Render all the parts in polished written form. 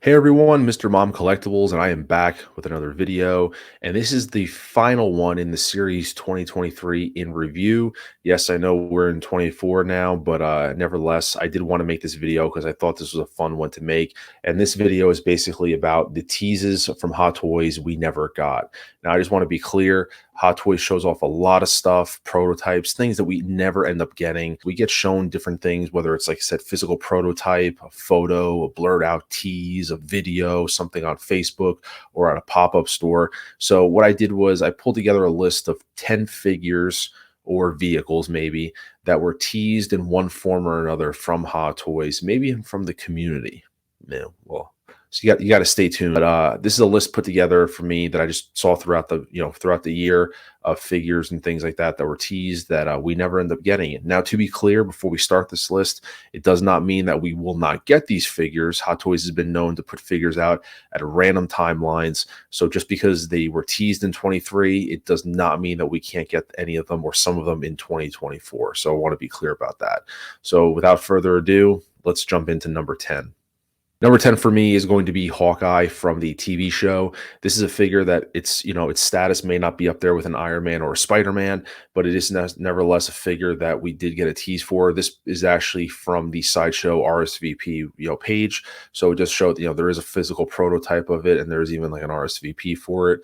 Hey everyone, Mr. Mom Collectibles, and I am back with another video. And this is the final one in the series 2023 in review. Yes, I know we're in 24 now, but nevertheless, I did want to make this video because I thought this was a fun one to make. And this video is basically about the teases from Hot Toys we never got. Now, I just want to be clear. Hot Toys shows off a lot of stuff, prototypes, things that we never end up getting. We get shown different things, whether it's, like I said, physical prototype, a photo, a blurred out tease, a video, something on Facebook or at a pop-up store. So what I did was I pulled together a list of 10 figures or vehicles maybe that were teased in one form or another from Hot Toys, maybe even from the community. Yeah, well, so you got to stay tuned. But this is a list put together for me that I just saw throughout the year of figures and things like that that were teased that we never end up getting. It. Now, to be clear, before we start this list, it does not mean that we will not get these figures. Hot Toys has been known to put figures out at random timelines. So just because they were teased in 23, it does not mean that we can't get any of them or some of them in 2024. So I want to be clear about that. So without further ado, let's jump into number 10. Number 10 for me is going to be Hawkeye from the TV show. This is a figure that its status may not be up there with an Iron Man or a Spider-Man, but it is nevertheless a figure that we did get a tease for. This is actually from the Sideshow RSVP, page. So it just showed, there is a physical prototype of it, and there's even like an RSVP for it.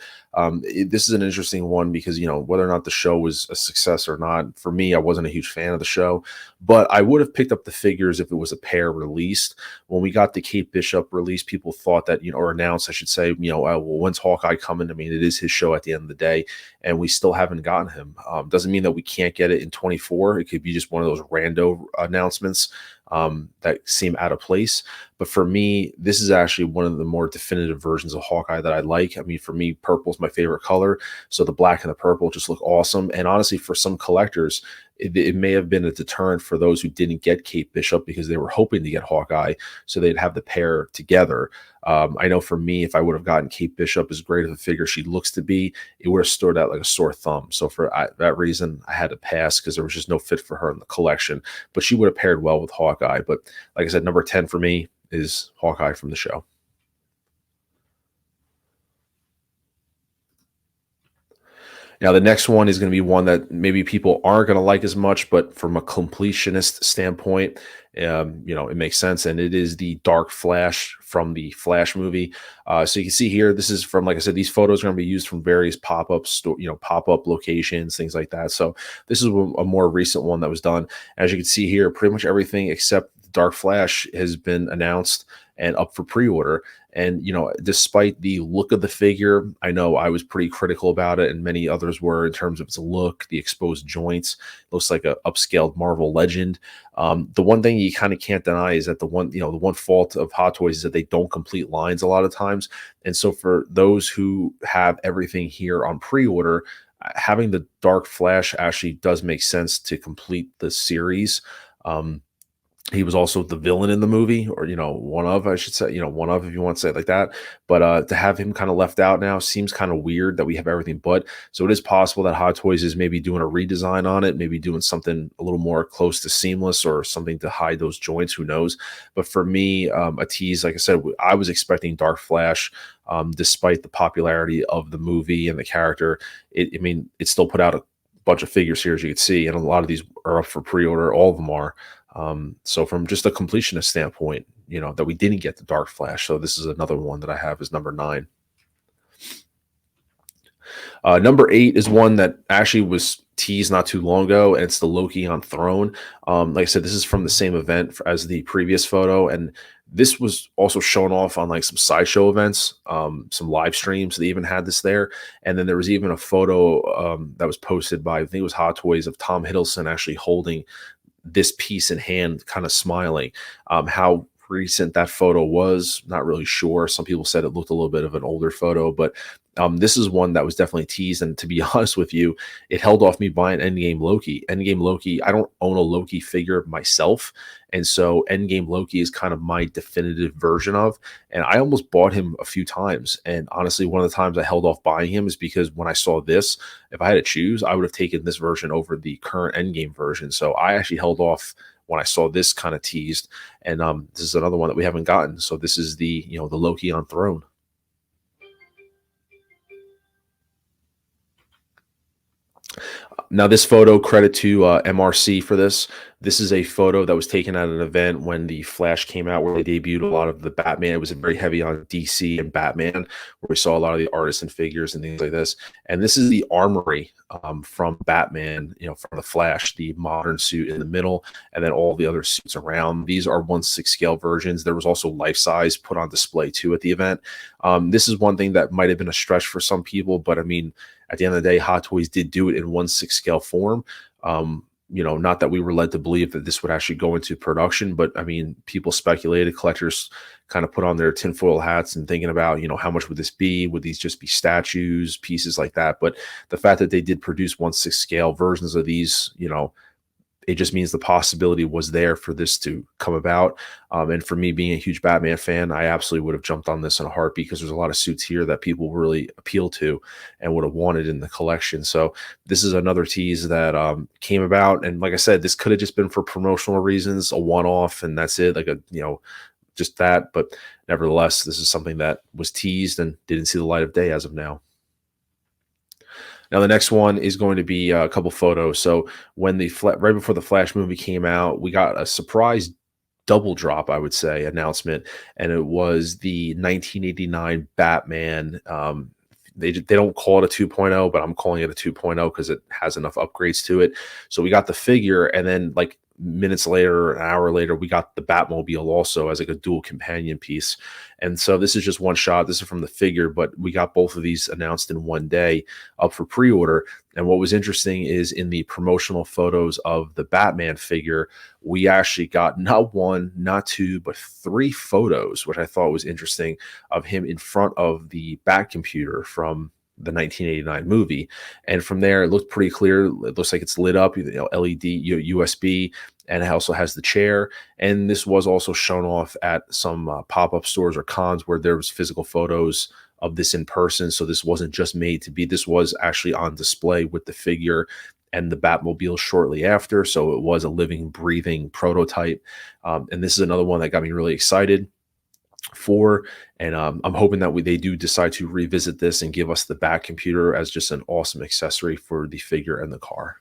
This is an interesting one because, whether or not the show was a success or not, for me, I wasn't a huge fan of the show, but I would have picked up the figures if it was a pair released. When we got the Kate Bishop release, people thought that, or announced, I should say, well, when's Hawkeye coming? I mean, it is his show at the end of the day, and we still haven't gotten him. Doesn't mean that we can't get it in 24. It could be just one of those rando announcements that seem out of place. But for me, this is actually one of the more definitive versions of Hawkeye that I like. I mean, for me, purple is my favorite color. So the black and the purple just look awesome. And honestly, for some collectors, it may have been a deterrent for those who didn't get Kate Bishop because they were hoping to get Hawkeye so they'd have the pair together. I know for me, if I would have gotten Kate Bishop, as great of a figure she looks to be, it would have stood out like a sore thumb. So for that reason, I had to pass because there was just no fit for her in the collection. But she would have paired well with Hawkeye. But like I said, number 10 for me is Hawkeye from the show. Now, the next one is going to be one that maybe people aren't going to like as much, but from a completionist standpoint, it makes sense. And it is the Dark Flash from the Flash movie. So you can see here, this is from, like I said, these photos are going to be used from various pop-up pop-up locations, things like that. So this is a more recent one that was done. As you can see here, pretty much everything except Dark Flash has been announced and up for pre-order. And, despite the look of the figure, I know I was pretty critical about it, and many others were in terms of its look, the exposed joints. It looks like a upscaled Marvel Legend. The one thing you kind of can't deny is that the one fault of Hot Toys is that they don't complete lines a lot of times. And so for those who have everything here on pre-order, having the Dark Flash actually does make sense to complete the series. He was also the villain in the movie, or one of, I should say, one of, if you want to say it like that. But to have him kind of left out now seems kind of weird that we have everything but. So it is possible that Hot Toys is maybe doing a redesign on it, maybe doing something a little more close to seamless or something to hide those joints. Who knows? But for me, a tease, like I said, I was expecting Dark Flash. Despite the popularity of the movie and the character, it still put out a bunch of figures here, as you can see, and a lot of these are up for pre-order. All of them are. So from just a completionist standpoint, that we didn't get the Dark Flash. So this is another one that I have as number 9. Number 8 is one that actually was teased not too long ago, and it's the Loki on Throne. Like I said, this is from the same event as the previous photo, and this was also shown off on like some sideshow events, some live streams. They even had this there, and then there was even a photo that was posted by, I think it was Hot Toys, of Tom Hiddleston actually holding this piece in hand, kind of smiling. How recent that photo was, not really sure. Some people said it looked a little bit of an older photo, but this is one that was definitely teased. And to be honest with you, it held off me buying Endgame Loki. Endgame Loki, I don't own a Loki figure myself. And so Endgame Loki is kind of my definitive version of, and I almost bought him a few times. And honestly, one of the times I held off buying him is because when I saw this, if I had to choose, I would have taken this version over the current Endgame version. So I actually held off when I saw this kind of teased. And this is another one that we haven't gotten. So this is the, the Loki on Throne. Now, this photo, credit to MRC for this. This is a photo that was taken at an event when the Flash came out, where they debuted a lot of the Batman. It was very heavy on DC and Batman, where we saw a lot of the artists and figures and things like this. And this is the armory from Batman, from the Flash, the modern suit in the middle, and then all the other suits around. These are 1/6 scale versions. There was also life size put on display too at the event. This is one thing that might have been a stretch for some people, but I mean, at the end of the day, Hot Toys did do it in 1/6 scale form. Not that we were led to believe that this would actually go into production, but I mean, people speculated, collectors kind of put on their tinfoil hats and thinking about, how much would this be? Would these just be statues, pieces like that? But the fact that they did produce 1/6 scale versions of these, it just means the possibility was there for this to come about. And for me, being a huge Batman fan, I absolutely would have jumped on this in a heartbeat, because there's a lot of suits here that people really appeal to and would have wanted in the collection. So this is another tease that came about. And like I said, this could have just been for promotional reasons, a one-off, and that's it, like just that. But nevertheless, this is something that was teased and didn't see the light of day as of now. Now, the next one is going to be a couple photos. So when right before the Flash movie came out, we got a surprise double drop, I would say, announcement, and it was the 1989 Batman. They don't call it a 2.0, but I'm calling it a 2.0 because it has enough upgrades to it. So we got the figure, and then like minutes later, an hour later, we got the Batmobile also as like a dual companion piece. And so this is just one shot. This is from the figure, but we got both of these announced in one day, up for pre-order. And what was interesting is in the promotional photos of the Batman figure, we actually got not one, not two, but three photos, which I thought was interesting, of him in front of the Bat computer from the 1989 movie. And from there, it looked pretty clear. It looks like it's lit up, LED, USB, and it also has the chair. And this was also shown off at some pop-up stores or cons where there was physical photos of this in person. So this wasn't just made to be, this was actually on display with the figure and the Batmobile shortly after. So it was a living, breathing prototype. And this is another one that got me really excited for, and I'm hoping that they do decide to revisit this and give us the Bat computer as just an awesome accessory for the figure and the car.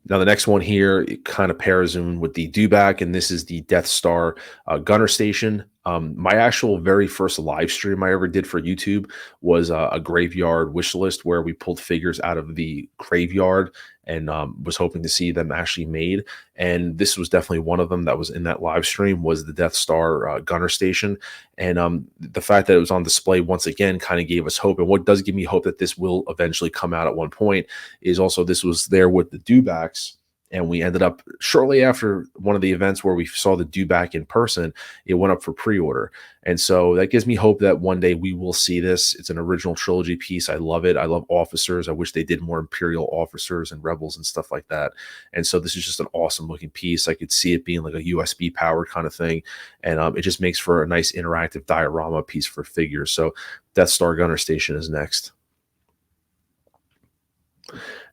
Now, the next one here, it kind of pairs in with the dewback, and this is the Death Star gunner station. My actual very first live stream I ever did for YouTube was a graveyard wish list where we pulled figures out of the graveyard and was hoping to see them actually made. And this was definitely one of them that was in that live stream, was the Death Star gunner station. And the fact that it was on display once again kind of gave us hope. And what does give me hope that this will eventually come out at one point is also this was there with the dewbacks. And we ended up shortly after one of the events where we saw the dewback in person, it went up for pre-order. And so that gives me hope that one day we will see this. It's an original trilogy piece. I love it. I love officers. I wish they did more Imperial officers and rebels and stuff like that. And so this is just an awesome looking piece. I could see it being like a USB powered kind of thing. And it just makes for a nice interactive diorama piece for figures. So Death Star Gunner Station is next.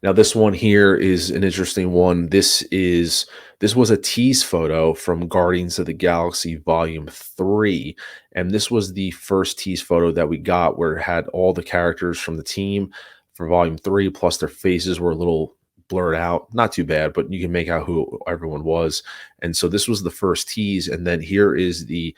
Now, this one here is an interesting one. This was a tease photo from Guardians of the Galaxy Volume 3, and this was the first tease photo that we got where it had all the characters from the team for Volume 3, plus their faces were a little blurred out. Not too bad, but you can make out who everyone was. And so this was the first tease, and then here is the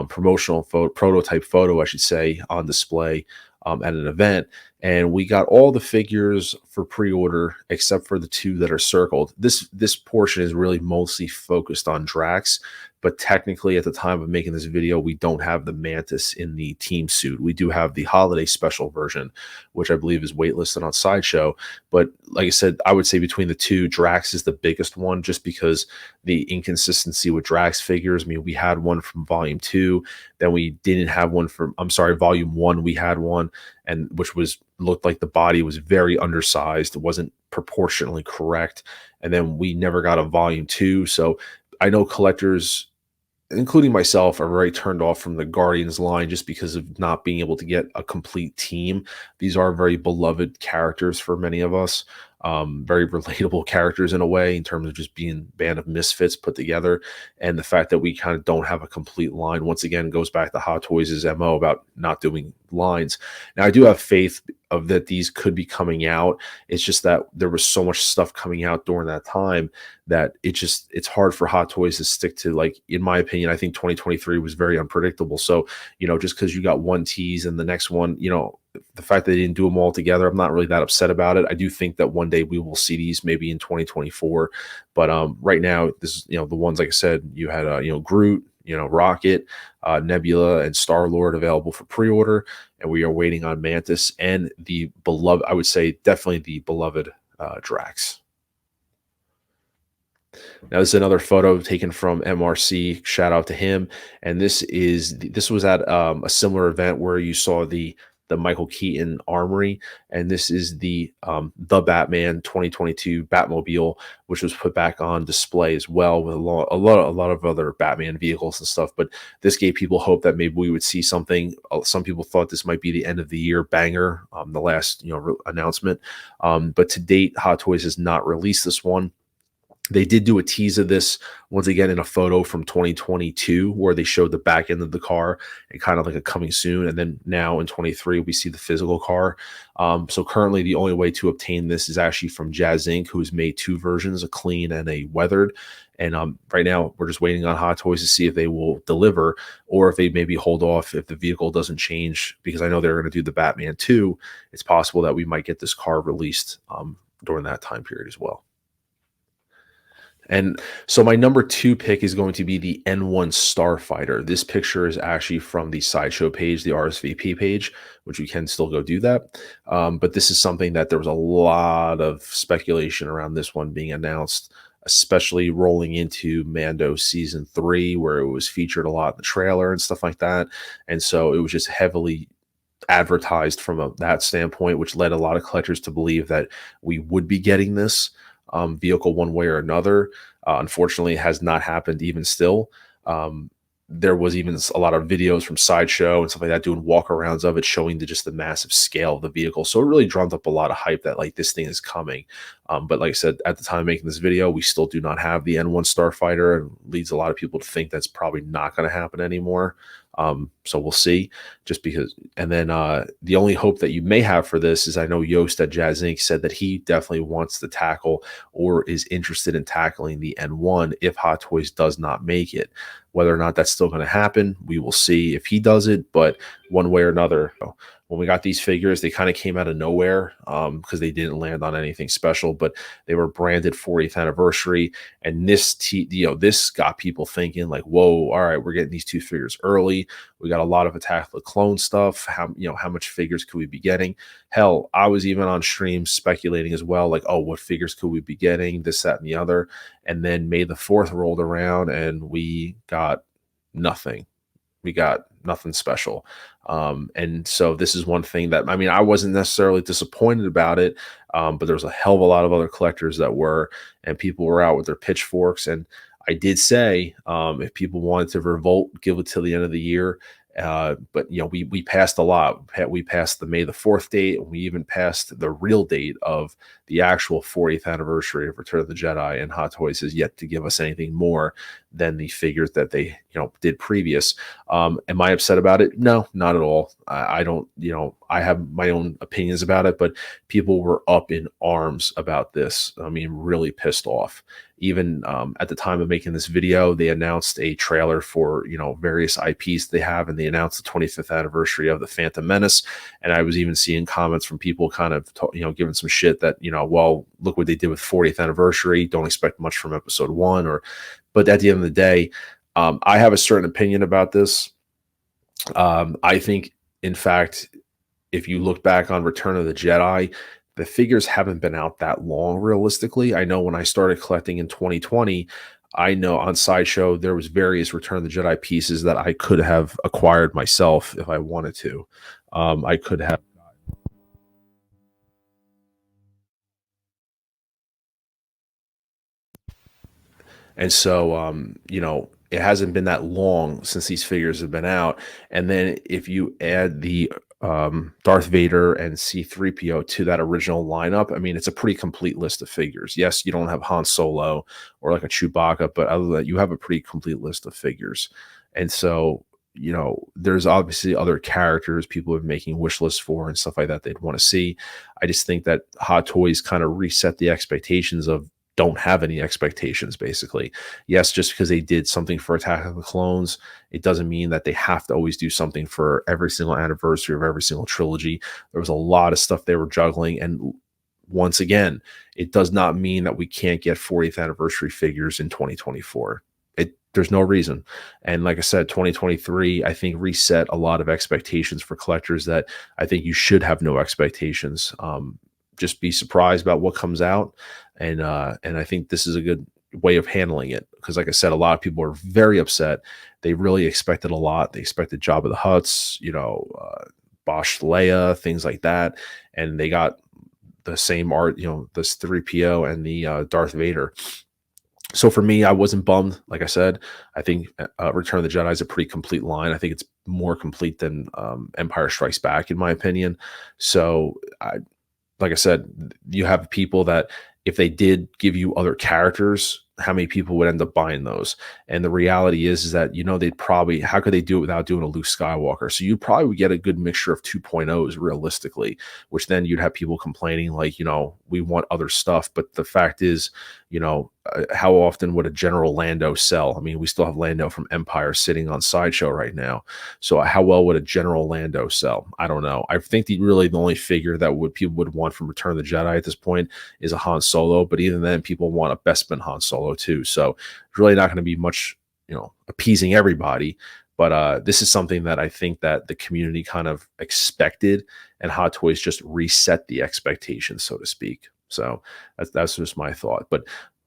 promotional prototype photo, I should say, on display at an event. And we got all the figures for pre-order except for the two that are circled. This portion is really mostly focused on Drax, but technically at the time of making this video, we don't have the Mantis in the team suit. We do have the holiday special version, which I believe is waitlisted on Sideshow. But like I said, I would say between the two, Drax is the biggest one, just because the inconsistency with Drax figures. I mean, we had one from Volume 2, then we didn't have one from, Volume 1, we had one, and which looked like the body was very undersized. It wasn't proportionally correct. And then we never got a Volume 2. So I know collectors, including myself, are very turned off from the Guardians line just because of not being able to get a complete team. These are very beloved characters for many of us. very relatable characters in a way in terms of just being band of misfits put together. And the fact that we kind of don't have a complete line once again goes back to Hot Toys' MO about not doing lines. Now I do have faith of that these could be coming out. It's just that there was so much stuff coming out during that time that it's hard for Hot Toys to stick to. Like, in my opinion, I think 2023 was very unpredictable. So, just because you got one tease and the next one, the fact that they didn't do them all together, I'm not really that upset about it. I do think that one day we will see these maybe in 2024, but right now, this is, the ones, like I said, you had Groot, Rocket, Nebula, and Star Lord available for pre-order, and we are waiting on Mantis and the beloved, I would say definitely the beloved Drax. Now, this is another photo taken from MRC. Shout out to him. And this was at a similar event where you saw the Michael Keaton Armory, and this is the Batman 2022 Batmobile, which was put back on display as well with a lot of other Batman vehicles and stuff. But this gave people hope that maybe we would see something. Some people thought this might be the end of the year banger, the last announcement. But to date, Hot Toys has not released this one. They did do a tease of this once again in a photo from 2022 where they showed the back end of the car and kind of like a coming soon. And then now in 23, we see the physical car. So currently the only way to obtain this is actually from Jazz Inc., who has made two versions, a clean and a weathered. And right now we're just waiting on Hot Toys to see if they will deliver or if they maybe hold off if the vehicle doesn't change, because I know they're going to do the Batman 2. It's possible that we might get this car released during that time period as well. And so my number two pick is going to be the N1 Starfighter. This picture is actually from the Sideshow page, the RSVP page, which you can still go do that. But this is something that there was a lot of speculation around this one being announced, especially rolling into Mando season 3, where it was featured a lot in the trailer and stuff like that. And so it was just heavily advertised from that standpoint, which led a lot of collectors to believe that we would be getting this vehicle one way or another. Unfortunately, it has not happened even still. There was even a lot of videos from Sideshow and stuff like that doing walkarounds of it, showing just the massive scale of the vehicle. So it really drummed up a lot of hype that like this thing is coming. But like I said, at the time of making this video, we still do not have the N1 Starfighter, and leads a lot of people to think that's probably not going to happen anymore. So we'll see, just because. And then the only hope that you may have for this is, I know Yost at Jazz Inc. said that he definitely wants to tackle or is interested in tackling the N1 if Hot Toys does not make it. Whether or not that's still going to happen, we will see if he does it. But one way or another, when we got these figures, they kind of came out of nowhere because they didn't land on anything special, but they were branded 40th anniversary. And this got people thinking like, whoa, all right, we're getting these two figures early. We got a lot of Attack of the Clone stuff. How much figures could we be getting? Hell, I was even on stream speculating as well, like, oh, what figures could we be getting? This, that, and the other. And then May the 4th rolled around and we got nothing. We got nothing special. And so this is one thing that, I mean, I wasn't necessarily disappointed about it, but there was a hell of a lot of other collectors that were, and people were out with their pitchforks. And I did say, if people wanted to revolt, give it till the end of the year. But we passed a lot. We passed the May the 4th date, and we even passed the real date of the actual 40th anniversary of Return of the Jedi, and Hot Toys has yet to give us anything more than the figures that they did previous. Am I upset about it? No, not at all. I don't, I have my own opinions about it, but people were up in arms about this. I mean, really pissed off. Even at the time of making this video, they announced a trailer for various IPs they have, and they announced the 25th anniversary of the Phantom Menace. And I was even seeing comments from people kind of giving some shit that well, look what they did with 40th anniversary. Don't expect much from episode 1. But at the end of the day, I have a certain opinion about this. I think, in fact, if you look back on Return of the Jedi, the figures haven't been out that long, realistically. I know when I started collecting in 2020, I know on Sideshow there was various Return of the Jedi pieces that I could have acquired myself if I wanted to. I could have. And so, it hasn't been that long since these figures have been out. And then if you add the Darth Vader and C3PO to that original lineup, I mean, it's a pretty complete list of figures. Yes, you don't have Han Solo or like a Chewbacca, but other than that, you have a pretty complete list of figures. And so, there's obviously other characters people are making wish lists for and stuff like that they'd want to see. I just think that Hot Toys kind of reset the expectations of don't have any expectations, basically. Yes, just because they did something for Attack of the Clones, it doesn't mean that they have to always do something for every single anniversary of every single trilogy. There was a lot of stuff they were juggling. And once again, it does not mean that we can't get 40th anniversary figures in 2024. There's no reason. And like I said, 2023, I think reset a lot of expectations for collectors that I think you should have no expectations. Just be surprised about what comes out. And I think this is a good way of handling it. Because like I said, a lot of people are very upset. They really expected a lot. They expected Jabba the Hutts, Bosch Leia, things like that. And they got the same art, this 3PO and the Darth Vader. So for me, I wasn't bummed. Like I said, I think Return of the Jedi is a pretty complete line. I think it's more complete than Empire Strikes Back, in my opinion. So, like I said, you have people that if they did give you other characters, how many people would end up buying those? And the reality is that, they'd probably, how could they do it without doing a Luke Skywalker? So you probably would get a good mixture of 2.0s realistically, which then you'd have people complaining like, we want other stuff. But the fact is, how often would a General Lando sell? I mean, we still have Lando from Empire sitting on Sideshow right now. So how well would a General Lando sell? I don't know. I think the only figure that people would want from Return of the Jedi at this point is a Han Solo. But even then, people want a Bespin Han Solo too. So it's really not going to be much, appeasing everybody. But this is something that I think that the community kind of expected, and Hot Toys just reset the expectations, so to speak. So that's just my thought. But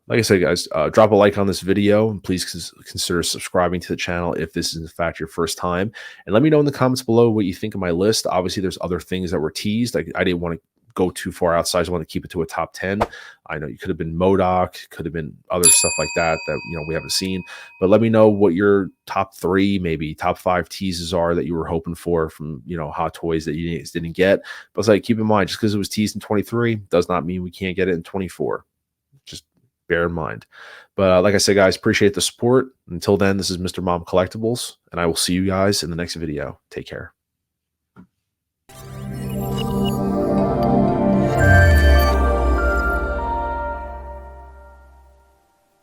like I said, guys, drop a like on this video, and please consider subscribing to the channel if this is in fact your first time. And let me know in the comments below what you think of my list. Obviously, there's other things that were teased. I didn't want to go too far outside. I just want to keep it to a top 10. I know you could have been MODOK, could have been other stuff like that we haven't seen. But let me know what your top 3, maybe top 5 teases are that you were hoping for from Hot Toys that you didn't get. But it's like, keep in mind, just because it was teased in 23 does not mean we can't get it in 24. Just bear in mind. But like I said, guys, appreciate the support. Until then, this is Mr. Mom Collectibles, and I will see you guys in the next video. Take care.